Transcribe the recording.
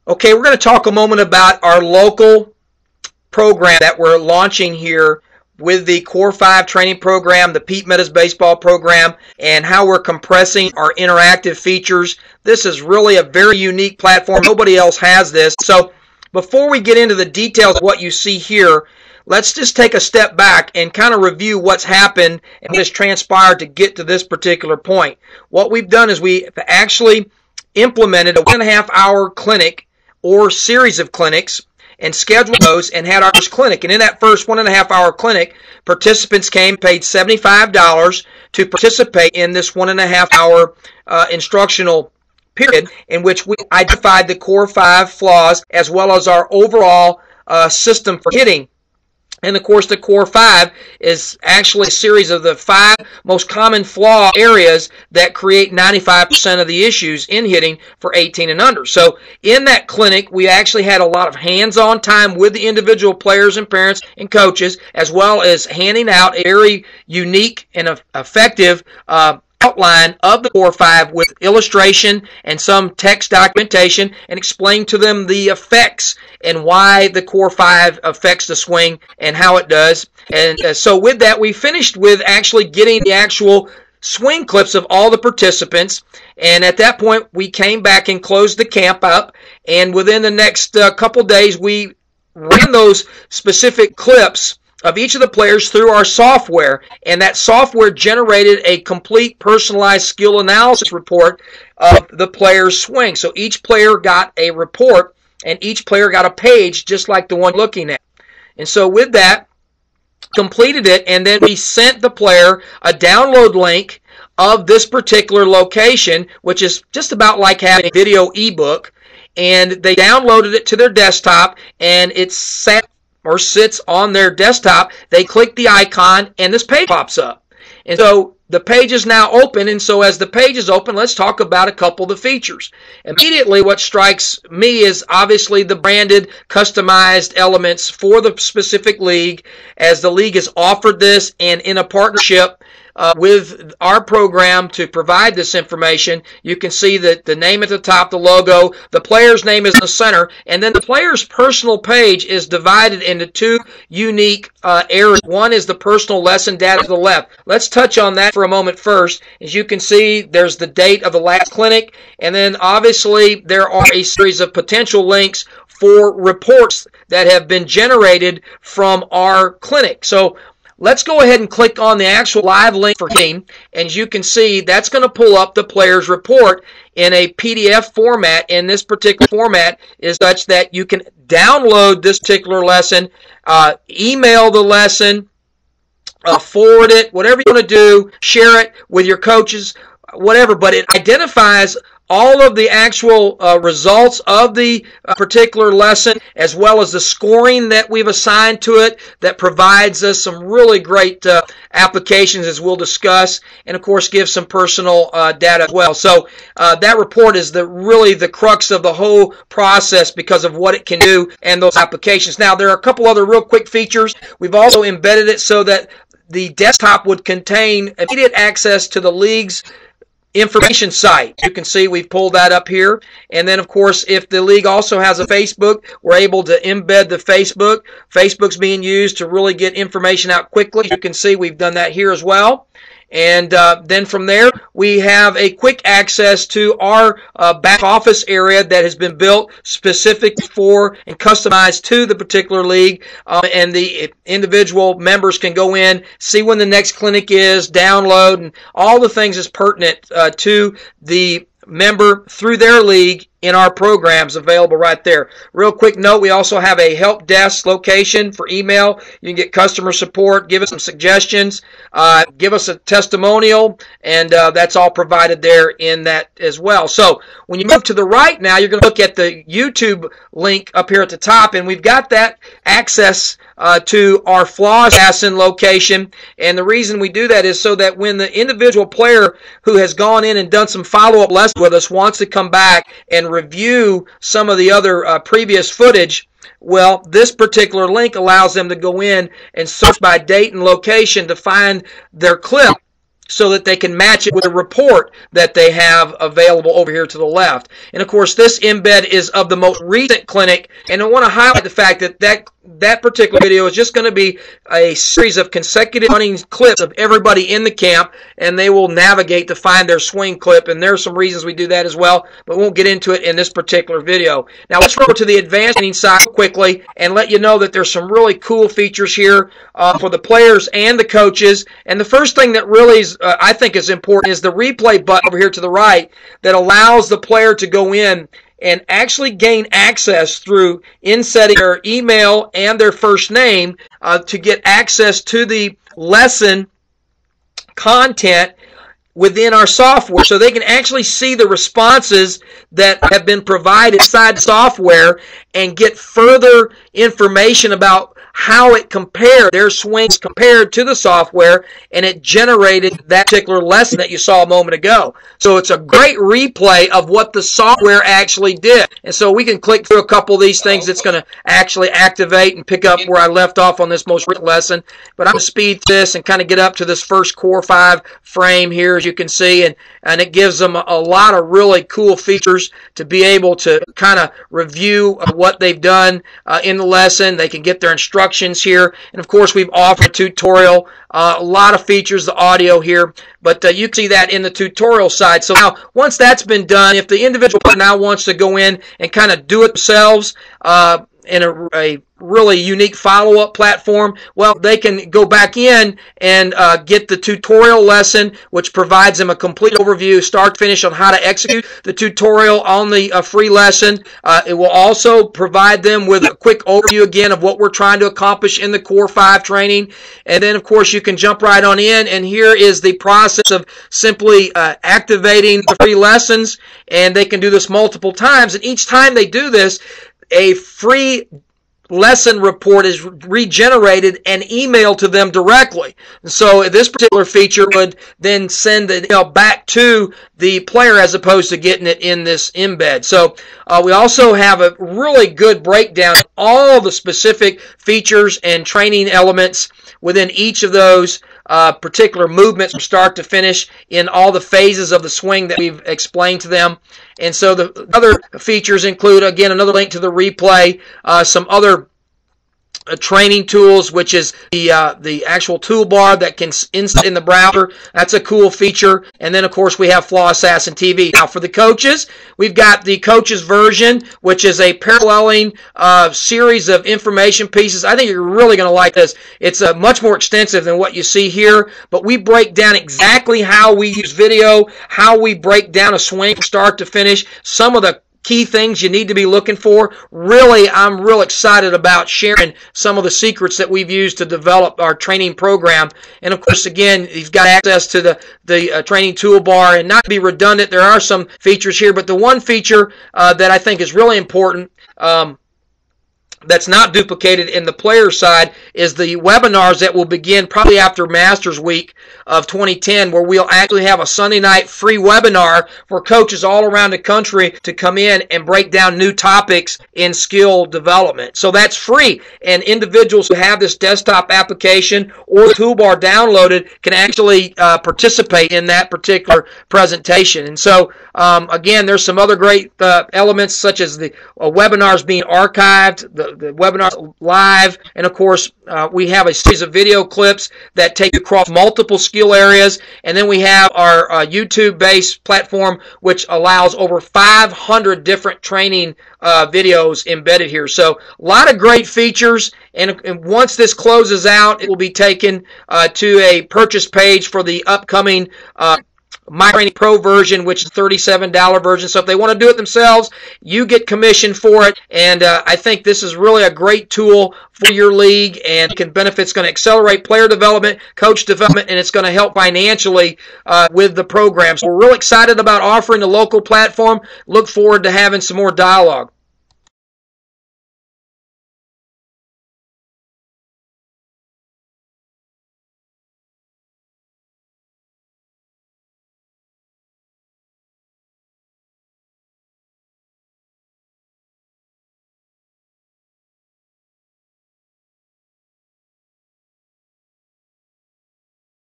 Okay, we're going to talk a moment about our local program that we're launching here with the Core 5 training program, the Pete Meadows baseball program, and how we're compressing our interactive features. This is really a very unique platform. Nobody else has this. So before we get into the details of what you see here, let's just take a step back and kind of review what's happened and what has transpired to get to this particular point. What we've done is we actually implemented a 1.5 hour clinic or series of clinics and scheduled those and had our first clinic. And in that first 1.5 hour clinic, participants came, paid $75 to participate in this 1.5 hour instructional period in which we identified the Core 5 flaws as well as our overall system for hitting. And of course, the Core 5 is actually a series of the 5 most common flaw areas that create 95% of the issues in hitting for 18 and under. So in that clinic, we actually had a lot of hands-on time with the individual players and parents and coaches, as well as handing out a very unique and effective outline of the Core 5 with illustration and some text documentation, and explain to them the effects and why the Core 5 affects the swing and how it does. And so with that, we finished with actually getting the actual swing clips of all the participants, and at that point we came back and closed the camp up, and within the next couple days we ran those specific clips of each of the players through our software, and that software generated a complete personalized skill analysis report of the player's swing. So each player got a report, and each player got a page just like the one looking at. And so with that, completed it, and then we sent the player a download link of this particular location, which is just about like having a video ebook, and they downloaded it to their desktop, and it sits on their desktop. They click the icon and this page pops up. And so the page is now open, and so as the page is open, let's talk about a couple of the features. Immediately what strikes me is obviously the branded, customized elements for the specific league, as the league has offered this, and in a partnership with our program to provide this information. You can see that the name at the top, the logo, the player's name is in the center, and then the player's personal page is divided into 2 unique areas. One is the personal lesson data to the left. Let's touch on that for a moment first. As you can see, there's the date of the last clinic, and then obviously there are a series of potential links for reports that have been generated from our clinic. So let's go ahead and click on the actual live link for hitting, and as you can see, that's going to pull up the player's report in a PDF format, and this particular format is such that you can download this particular lesson, email the lesson, forward it, whatever you want to do, share it with your coaches, whatever, but it identifies all of the actual results of the particular lesson, as well as the scoring that we've assigned to it, that provides us some really great applications, as we'll discuss, and of course gives some personal data as well. So that report is really the crux of the whole process because of what it can do and those applications. Now, there are a couple other real quick features. We've also embedded it so that the desktop would contain immediate access to the league's information site. You can see we've pulled that up here. And then, of course, if the league also has a Facebook, we're able to embed the Facebook. Facebook's being used to really get information out quickly. You can see we've done that here as well. And then from there, we have a quick access to our back office area that has been built specific for and customized to the particular league. And the individual members can go in, see when the next clinic is, download, and all the things that's pertinent to the member through their league in our programs available right there. Real quick note, we also have a help desk location for email. You can get customer support, give us some suggestions, give us a testimonial, and that's all provided there in that as well. So when you move to the right now, you're going to look at the YouTube link up here at the top, and we've got that access to our flaws assassin location. And the reason we do that is so that when the individual player who has gone in and done some follow-up lessons with us wants to come back and review some of the other previous footage, well, this particular link allows them to go in and search by date and location to find their clip so that they can match it with a report that they have available over here to the left. And of course, this embed is of the most recent clinic, and I want to highlight the fact that that particular video is just going to be a series of consecutive running clips of everybody in the camp, and they will navigate to find their swing clip, and there are some reasons we do that as well, but we won't get into it in this particular video. Now let's go to the advanced training side quickly and let you know that there's some really cool features here for the players and the coaches. And the first thing that really is, I think is important is the replay button over here to the right that allows the player to go in and actually gain access through insetting their email and their first name to get access to the lesson content within our software, so they can actually see the responses that have been provided inside the software and get further information about how it compared, their swings compared to the software, and it generated that particular lesson that you saw a moment ago. So it's a great replay of what the software actually did. And so we can click through a couple of these things. It's going to actually activate and pick up where I left off on this most recent lesson. But I'm going to speed this and kind of get up to this first Core 5 frame here, as you can see, and it gives them a lot of really cool features to be able to kind of review what they've done in the lesson. They can get their instructions here, and of course we've offered a tutorial, a lot of features, the audio here, but you can see that in the tutorial side. So now once that's been done, if the individual now wants to go in and kind of do it themselves in a really unique follow-up platform, well, they can go back in and get the tutorial lesson, which provides them a complete overview, start to finish, on how to execute the tutorial on the free lesson. It will also provide them with a quick overview again of what we're trying to accomplish in the Core 5 training. And then, of course, you can jump right on in, and here is the process of simply activating the free lessons, and they can do this multiple times. And each time they do this, a free lesson report is regenerated and emailed to them directly. And so this particular feature would then send the email back to the player as opposed to getting it in this embed. So we also have a really good breakdown of all the specific features and training elements within each of those particular movements from start to finish in all the phases of the swing that we've explained to them. And so the other features include, again, another link to the replay, some other training tools, which is the actual toolbar that can insert in the browser. That's a cool feature. And then, of course, we have Flaw Assassin TV. Now, for the coaches, we've got the coaches version, which is a paralleling series of information pieces. I think you're really going to like this. It's much more extensive than what you see here, but we break down exactly how we use video, how we break down a swing from start to finish, some of the key things you need to be looking for. Really, I'm real excited about sharing some of the secrets that we've used to develop our training program. And of course, again, you've got access to the training toolbar. And not to be redundant, there are some features here, but the one feature that I think is really important that's not duplicated in the player side is the webinars that will begin probably after Masters Week of 2010, where we'll actually have a Sunday night free webinar for coaches all around the country to come in and break down new topics in skill development. So that's free, and individuals who have this desktop application or the toolbar downloaded can actually participate in that particular presentation. And so again, there's some other great elements, such as the webinars being archived, the webinars live, and of course we have a series of video clips that take you across multiple skill areas, and then we have our YouTube-based platform, which allows over 500 different training videos embedded here. So a lot of great features, and once this closes out, it will be taken to a purchase page for the upcoming My Training Pro version, which is $37 version. So if they want to do it themselves, you get commission for it. And I think this is really a great tool for your league, and can benefit. It's going to accelerate player development, coach development, and it's going to help financially with the program. So we're real excited about offering the local platform. Look forward to having some more dialogue.